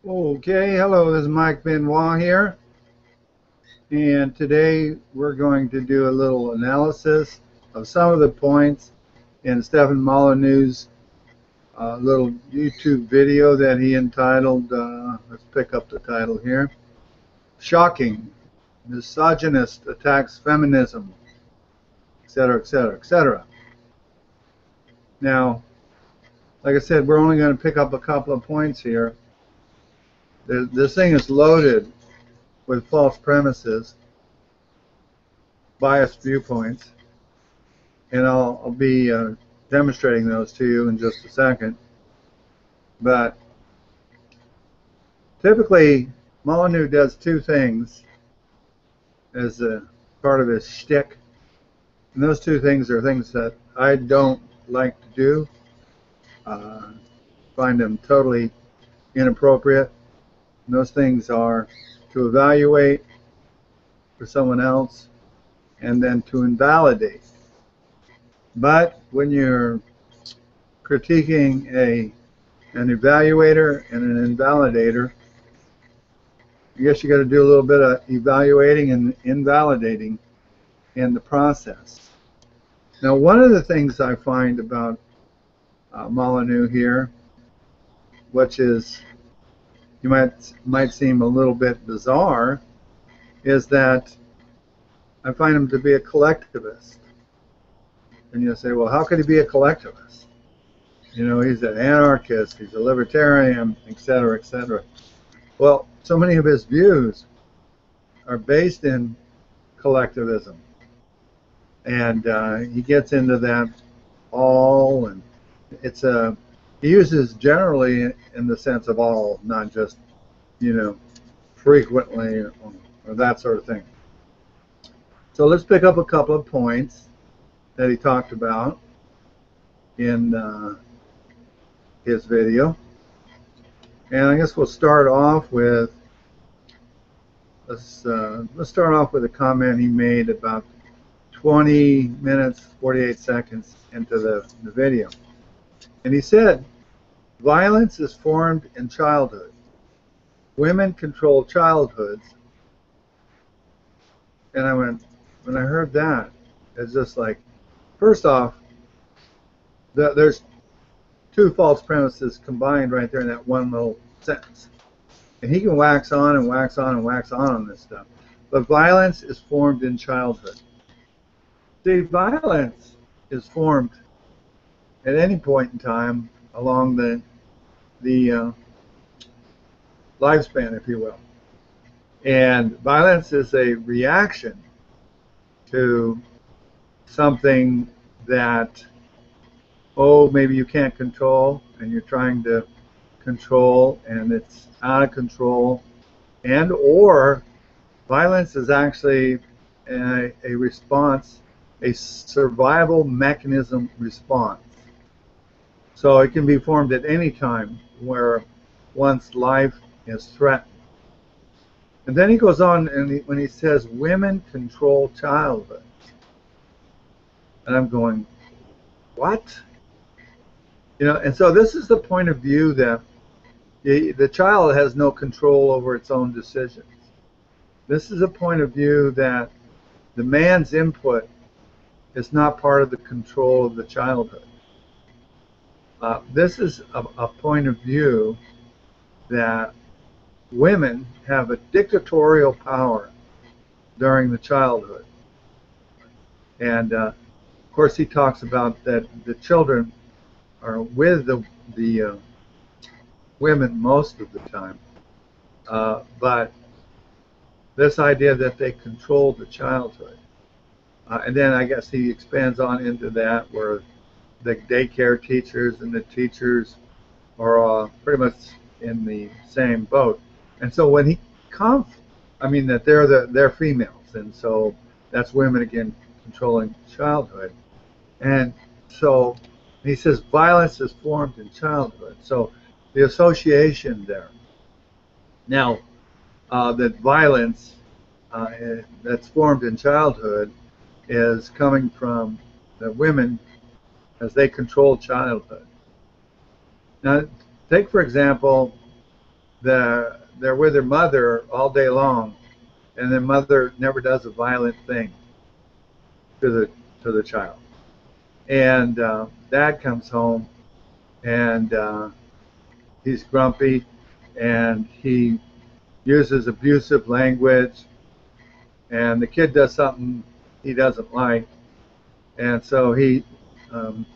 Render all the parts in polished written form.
Okay, hello, this is Mike Benoit here, and today we're going to do a little analysis of some of the points in Stephen Molyneux's little YouTube video that he entitled, let's pick up the title here, Shocking, Misogynist Attacks Feminism, etc., etc., etc. Now, like I said, we're only going to pick up a couple of points here. This thing is loaded with false premises, biased viewpoints, and I'll be demonstrating those to you in just a second. But typically, Molyneux does two things as a part of his shtick, and those two things are things that I don't like to do. Uh, find them totally inappropriate. And those things are to evaluate for someone else and then to invalidate. But when you're critiquing an evaluator and an invalidator, I guess you got to do a little bit of evaluating and invalidating in the process. Now, one of the things I find about Molyneux here, which is you might seem a little bit bizarre, is that I find him to be a collectivist. And you'll say, well, how could he be a collectivist? You know, he's an anarchist, he's a libertarian, etc., etc. Well, so many of his views are based in collectivism. And he gets into that all, and it's a he uses generally in the sense of all, not just frequently or that sort of thing. So let's pick up a couple of points that he talked about in his video, and I guess we'll start off with let's start off with a comment he made about 20 minutes 48 seconds into the video. And he said, violence is formed in childhood. Women control childhoods. And when I heard that, it's just like, first off, there's two false premises combined right there in that one little sentence. And he can wax on and wax on and wax on this stuff. But violence is formed in childhood. See, violence is formed at any point in time along the lifespan, if you will. And violence is a reaction to something that, maybe you can't control, and you're trying to control, and it's out of control, and or violence is actually a response, a survival mechanism response. So it can be formed at any time where one's life is threatened. And then he goes on, and when he says women control childhood, and I'm going, what? And so this is the point of view that the child has no control over its own decisions. This is a point of view that the man's input is not part of the control of the childhood. This is a point of view that women have a dictatorial power during the childhood. And of course he talks about that the children are with the women most of the time. But this idea that they control the childhood. And then I guess he expands on into that where the daycare teachers and the teachers are pretty much in the same boat. And so when that they're females, and so that's women again controlling childhood. And so he says violence is formed in childhood. So the association there. Now, that violence that's formed in childhood is coming from the women as they control childhood. Now, take for example they're with their mother all day long, and their mother never does a violent thing to the child. And dad comes home, and he's grumpy, and he uses abusive language, and the kid does something he doesn't like, and so he um,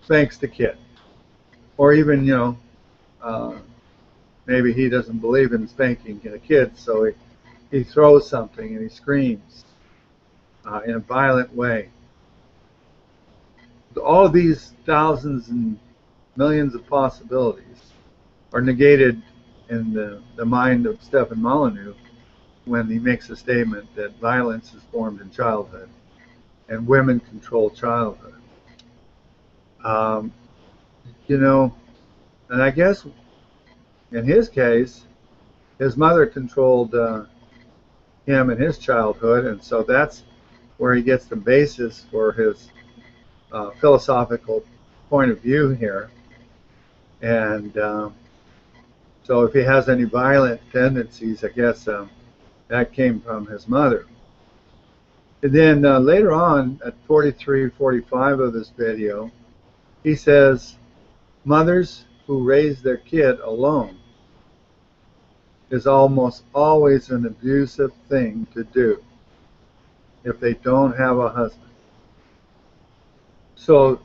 spanks the kid, or even uh, maybe he doesn't believe in spanking a kid, so he throws something and he screams in a violent way. All these thousands and millions of possibilities are negated in the mind of Stefan Molyneux when he makes a statement that violence is formed in childhood and women control childhood. Um, you know, and I guess in his case, his mother controlled him in his childhood, and so that's where he gets the basis for his philosophical point of view here. And so if he has any violent tendencies, I guess that came from his mother. And then later on, at 43, 45 of this video, he says, mothers who raise their kid alone is almost always an abusive thing to do if they don't have a husband. So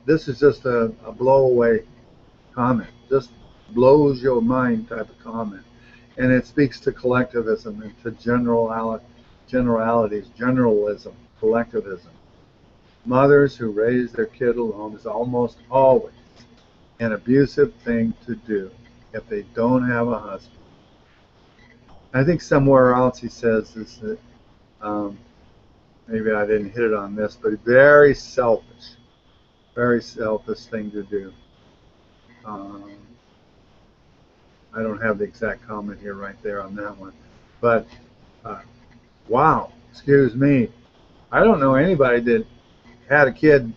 this is just a blowaway comment, just blows your mind type of comment. And it speaks to collectivism and to generalities, generalism, collectivism. Mothers who raise their kid alone is almost always an abusive thing to do if they don't have a husband. I think somewhere else he says this, maybe I didn't hit it on this, but very selfish thing to do. I don't have the exact comment here right there on that one. But, wow, excuse me. I don't know anybody that had a kid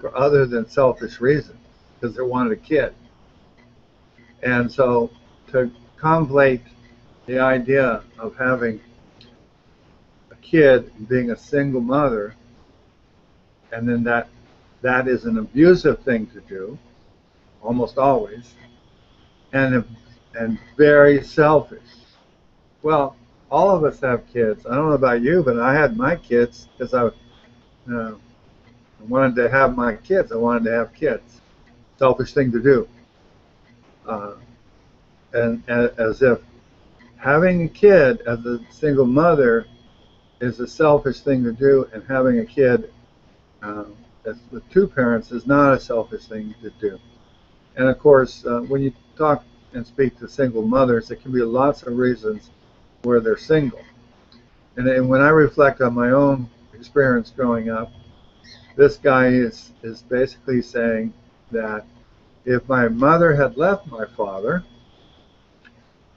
for other than selfish reasons, because they wanted a kid. And so to conflate the idea of having a kid and being a single mother, and then that is an abusive thing to do, almost always, and very selfish. Well, all of us have kids. I don't know about you, but I had my kids because I wanted to have my kids. I wanted to have kids. Selfish thing to do. And as if having a kid as a single mother is a selfish thing to do, and having a kid as with two parents is not a selfish thing to do. And of course, when you talk and speak to single mothers, there can be lots of reasons where they're single. And when I reflect on my own experience growing up, this guy is basically saying that if my mother had left my father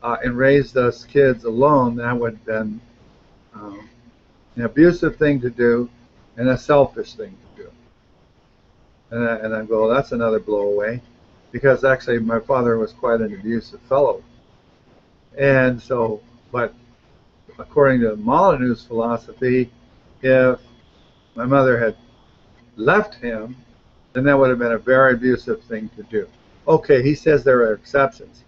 and raised us kids alone, that would have been an abusive thing to do and a selfish thing to do. And I go, that's another blowaway, because actually my father was quite an abusive fellow. And so, but according to Molyneux's philosophy, if my mother had left him, then that would have been a very abusive thing to do. Okay, he says there are exceptions,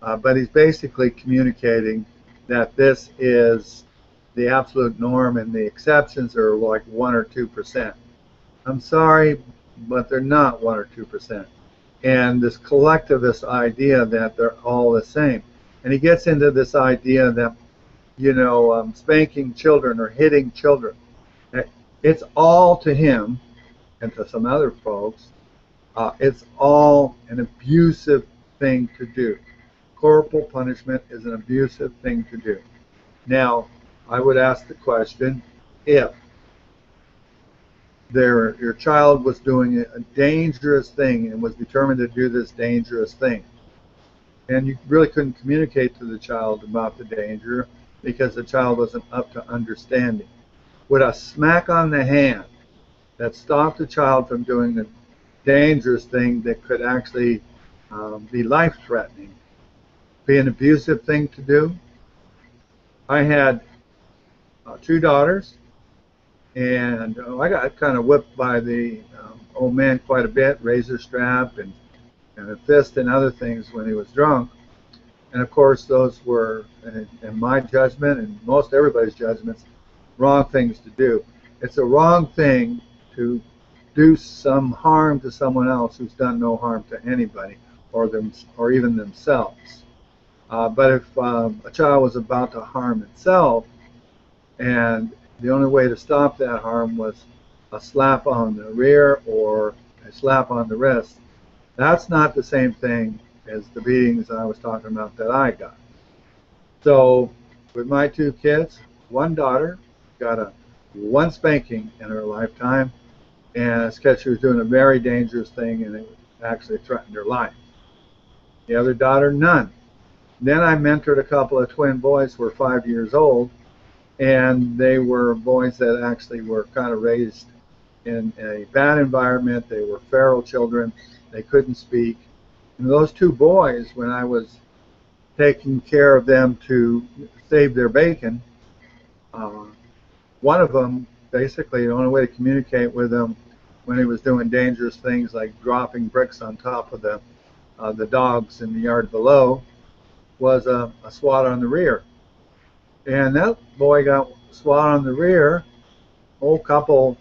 but he's basically communicating that this is the absolute norm and the exceptions are like 1 or 2%. I'm sorry, but they're not 1 or 2%. And this collectivist idea that they're all the same. And he gets into this idea that, spanking children or hitting children, it's all to him and to some other folks, it's all an abusive thing to do. Corporal punishment is an abusive thing to do. Now, I would ask the question, if your child was doing a dangerous thing and was determined to do this dangerous thing, and you really couldn't communicate to the child about the danger because the child wasn't up to understanding, would a smack on the hand that stopped the child from doing the dangerous thing that could actually be life-threatening, be an abusive thing to do. I had two daughters, and I got kind of whipped by the old man quite a bit, razor strap and a fist and other things when he was drunk. And of course, those were, in my judgment and most everybody's judgments, wrong things to do. It's a wrong thing to do some harm to someone else who's done no harm to anybody or even themselves. But if a child was about to harm itself, and the only way to stop that harm was a slap on the rear or a slap on the wrist, that's not the same thing as the beatings I was talking about that I got. So with my two kids, one daughter got one spanking in her lifetime, and it's because she was doing a very dangerous thing and it actually threatened her life. The other daughter, none. Then I mentored a couple of twin boys who were 5 years old, and they were boys that actually were kind of raised in a bad environment. They were feral children. They couldn't speak. And those two boys, when I was taking care of them to save their bacon, one of them, basically the only way to communicate with him when he was doing dangerous things like dropping bricks on top of the dogs in the yard below was a swat on the rear. And that boy got swat on the rear, whole couple,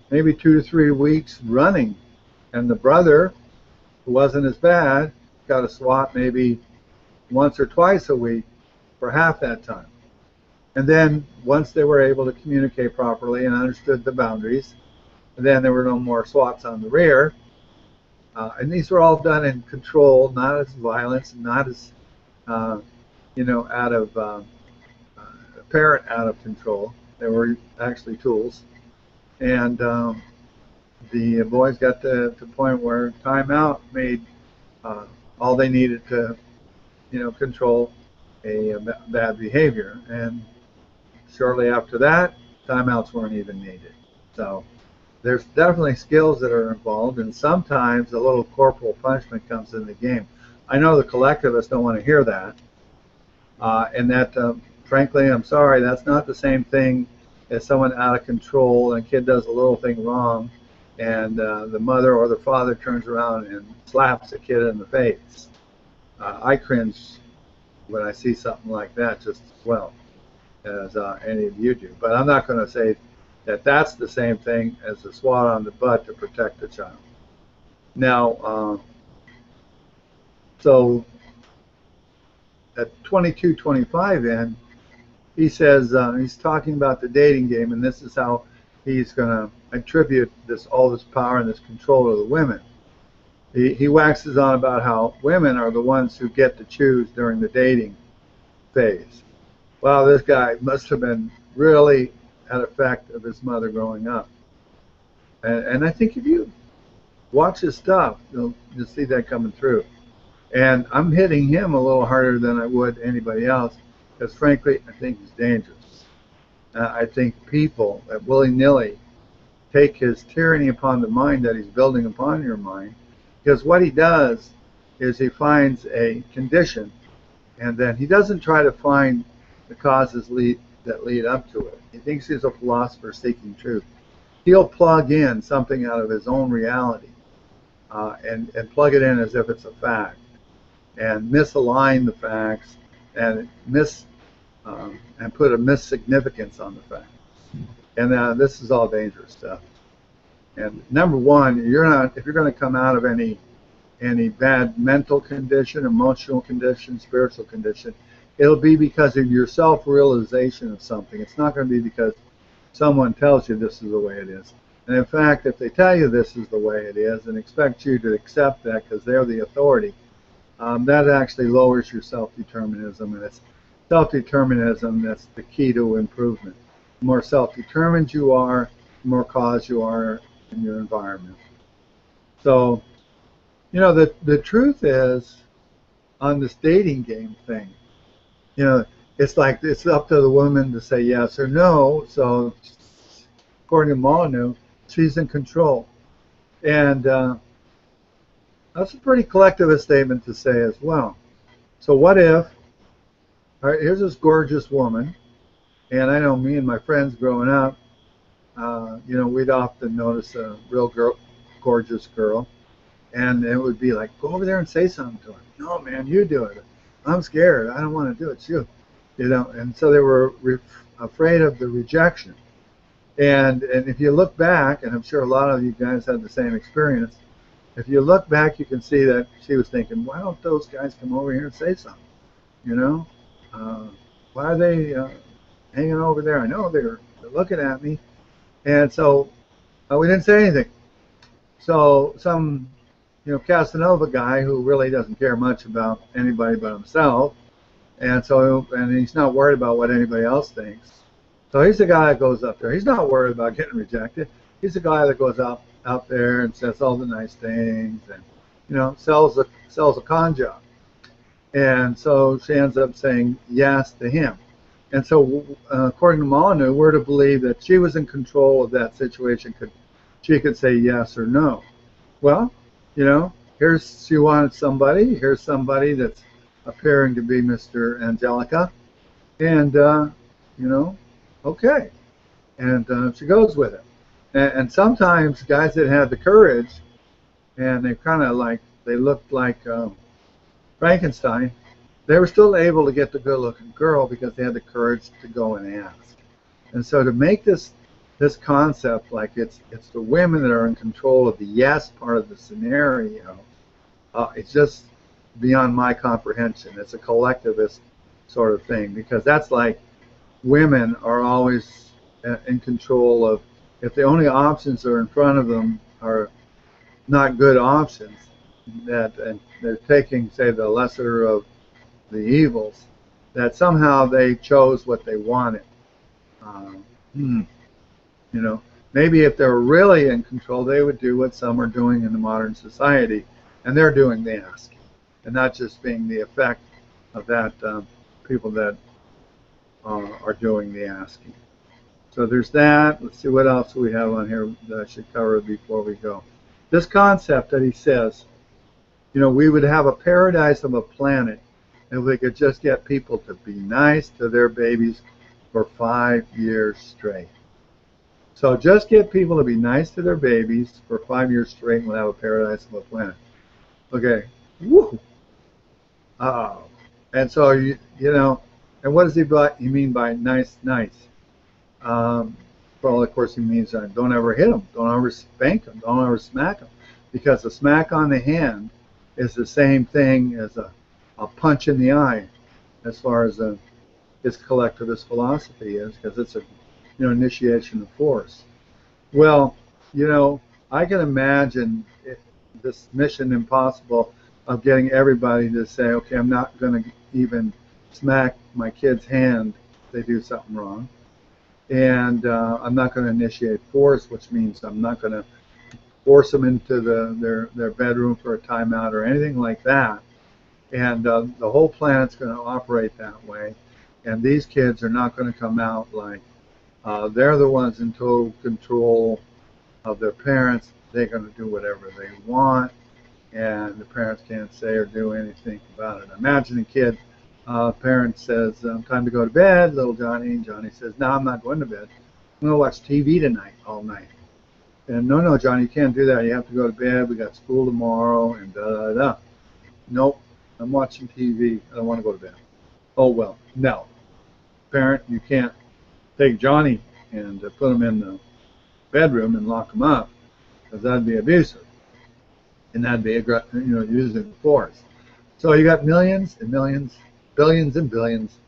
maybe 2 to 3 weeks running. And the brother, who wasn't as bad, got a swat maybe once or twice a week for half that time. And then once they were able to communicate properly and understood the boundaries, then there were no more swats on the rear. And these were all done in control, not as violence, not as, out of apparent out of control. They were actually tools. And the boys got to the point where timeout made all they needed to, control a bad behavior. And shortly after that, timeouts weren't even needed. So there's definitely skills that are involved, and sometimes a little corporal punishment comes in the game. I know the collectivists don't want to hear that, and that, frankly, I'm sorry, that's not the same thing as someone out of control and a kid does a little thing wrong, and the mother or the father turns around and slaps the kid in the face. I cringe when I see something like that just as well as any of you do. But I'm not going to say that that's the same thing as a swat on the butt to protect a child. Now, so at 22-25 in, he says, he's talking about the dating game, and this is how he's going to attribute all this power and this control to the women. He waxes on about how women are the ones who get to choose during the dating phase. Well, this guy must have been really an effect of his mother growing up. And I think if you watch his stuff, you'll see that coming through. And I'm hitting him a little harder than I would anybody else, because frankly, I think he's dangerous. I think people that willy-nilly take his tyranny upon the mind that he's building upon your mind, because what he does is he finds a condition, and then he doesn't try to find the causes that lead up to it. He thinks he's a philosopher seeking truth. He'll plug in something out of his own reality and plug it in as if it's a fact, and misalign the facts and put a missignificance on the facts. And this is all dangerous stuff. And number one, if you're going to come out of any bad mental condition, emotional condition, spiritual condition, it'll be because of your self-realization of something. It's not going to be because someone tells you this is the way it is. And in fact, if they tell you this is the way it is and expect you to accept that because they're the authority, that actually lowers your self-determinism. And it's self-determinism that's the key to improvement. The more self-determined you are, the more cause you are in your environment. So, the truth is, on this dating game thing, it's like it's up to the woman to say yes or no. So, according to Molyneux, she's in control. And That's a pretty collectivist statement to say as well. So what if, all right, here's this gorgeous woman, and I know me and my friends growing up, we'd often notice a real gorgeous girl, and it would be like, go over there and say something to her. No, man, you do it. I'm scared. I don't want to do it. It's you. And so they were afraid of the rejection. And if you look back, and I'm sure a lot of you guys had the same experience, if you look back, you can see that she was thinking, why don't those guys come over here and say something? You know, why are they hanging over there? I know they're looking at me. And so we didn't say anything. So some, Casanova guy who really doesn't care much about anybody but himself, and he's not worried about what anybody else thinks. So he's the guy that goes up there. He's not worried about getting rejected. He's the guy that goes out there and says all the nice things and, sells a con job. And so she ends up saying yes to him. And so according to Molyneux, we're to believe that she was in control of that situation. She could say yes or no. Well, she wanted somebody. Here's somebody that's appearing to be Mr. Angelica. And, okay. And she goes with it. And sometimes guys that had the courage, and they looked like Frankenstein, they were still able to get the good-looking girl because they had the courage to go and ask. And so to make this concept like it's the women that are in control of the yes part of the scenario, it's just beyond my comprehension. It's a collectivist sort of thing, because that's like women are always in control of, if the only options that are in front of them are not good options, and they're taking, say, the lesser of the evils, that somehow they chose what they wanted. Maybe if they were really in control, they would do what some are doing in the modern society, and they're doing the asking, and not just being the effect of that people that are doing the asking. So there's that. Let's see what else we have on here that I should cover before we go. This concept that he says, we would have a paradise of a planet if we could just get people to be nice to their babies for 5 years straight. So just get people to be nice to their babies for 5 years straight, and we'll have a paradise of a planet. Okay. Woo. And so, and what does he mean by nice? Well, of course, he means don't ever hit them, don't ever spank them, don't ever smack them, because a smack on the hand is the same thing as a punch in the eye, as far as his collectivist philosophy is, because it's a initiation of force. Well, I can imagine this mission impossible of getting everybody to say, okay, I'm not going to even smack my kid's hand if they do something wrong. And I'm not going to initiate force, which means I'm not going to force them into their bedroom for a timeout or anything like that. And the whole planet's going to operate that way. And these kids are not going to come out like they're the ones in total control of their parents. They're going to do whatever they want, and the parents can't say or do anything about it. Imagine a kid, parent says, time to go to bed, little Johnny, and Johnny says, no, I'm not going to bed. I'm going to watch TV tonight, all night. And no, Johnny, you can't do that. You have to go to bed. We got school tomorrow, and da-da-da. Nope, I'm watching TV. I don't want to go to bed. Oh, well, no. Parent, you can't take Johnny and put him in the bedroom and lock him up, because that'd be abusive, and that'd be using force. So you got millions and millions, billions and billions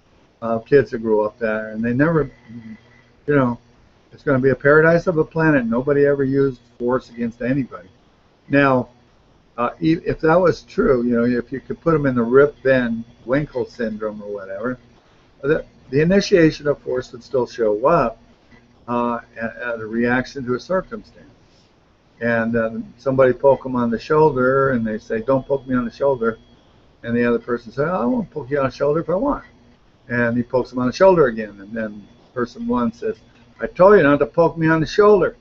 of kids that grew up there, and they never, it's going to be a paradise of a planet. Nobody ever used force against anybody. Now, if that was true, if you could put them in the Rip Van Winkle syndrome or whatever, the initiation of force would still show up at a reaction to a circumstance. And somebody poke them on the shoulder, and they say, don't poke me on the shoulder. And the other person says, I won't poke you on the shoulder if I want. And he pokes them on the shoulder again. And then person one says, I told you not to poke me on the shoulder.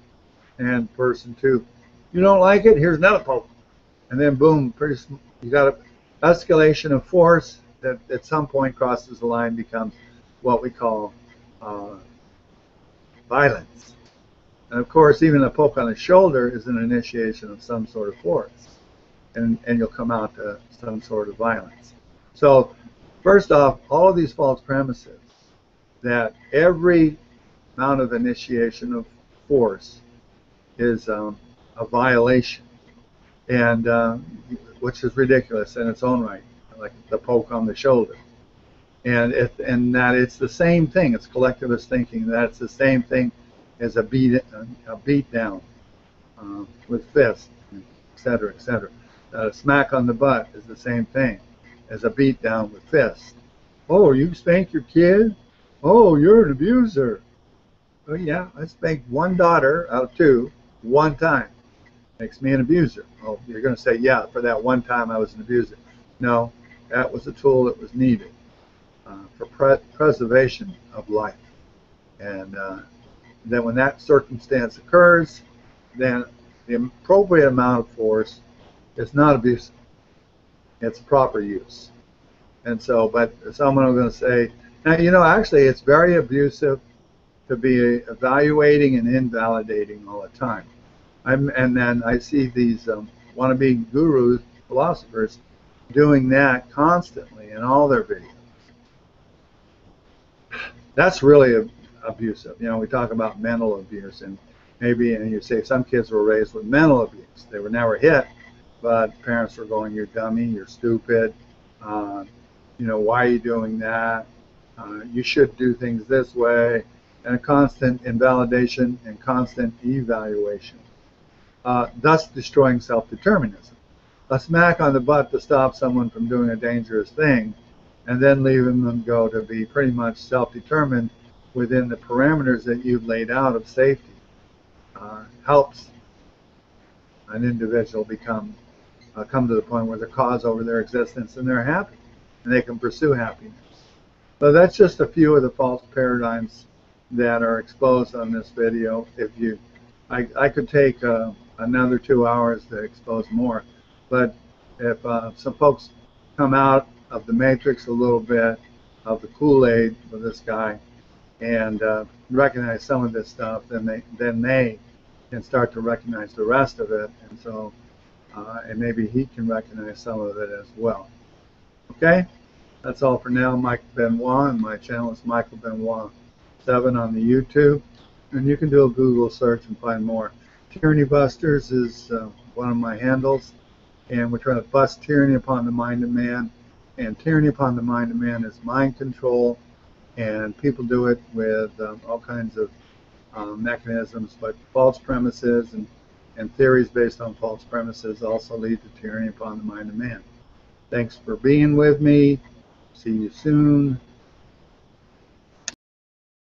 And person two, you don't like it? Here's another poke. and then boom, you got an escalation of force that at some point crosses the line, becomes what we call uh, violence. And of course, even a poke on the shoulder is an initiation of some sort of force, and you'll come out to some sort of violence. So, first off, all of these false premises that every amount of initiation of force is a violation, and which is ridiculous in its own right, like the poke on the shoulder. And that it's the same thing. It's collectivist thinking that it's the same thing as a beat down with fists, et cetera, et cetera. A smack on the butt is the same thing as a beat down with fists. Oh, you spank your kid? Oh, you're an abuser. Oh yeah, I spanked one daughter out of two one time. Makes me an abuser. Oh, you're going to say, yeah, for that one time I was an abuser. No, that was a tool that was needed for preservation of life. And then when that circumstance occurs, then the appropriate amount of force is not abusive. It's proper use. And so, but someone is going to say, now, actually it's very abusive to be evaluating and invalidating all the time. And then I see these wannabe gurus, philosophers, doing that constantly in all their videos. That's really abusive. We talk about mental abuse, and you say some kids were raised with mental abuse. They were never hit, but parents were going, "You're dummy, you're stupid. Why are you doing that? You should do things this way," and a constant invalidation and constant evaluation, thus destroying self-determinism. A smack on the butt to stop someone from doing a dangerous thing, and then leaving them go to be pretty much self-determined within the parameters that you've laid out of safety, helps an individual come to the point where they're cause over their existence and they're happy, and they can pursue happiness. So that's just a few of the false paradigms that are exposed on this video. I could take another 2 hours to expose more, but if some folks come out of the matrix a little bit, of the Kool-Aid with this guy, and recognize some of this stuff, then they can start to recognize the rest of it, and so and maybe he can recognize some of it as well. Okay, that's all for now. Mike Benoit, and my channel is Michael Benoit 7 on the YouTube, and you can do a Google search and find more. Tyranny Busters is one of my handles, and we're trying to bust tyranny upon the mind of man. And tyranny upon the mind of man is mind control, and people do it with all kinds of mechanisms, but false premises and theories based on false premises also lead to tyranny upon the mind of man. Thanks for being with me. See you soon.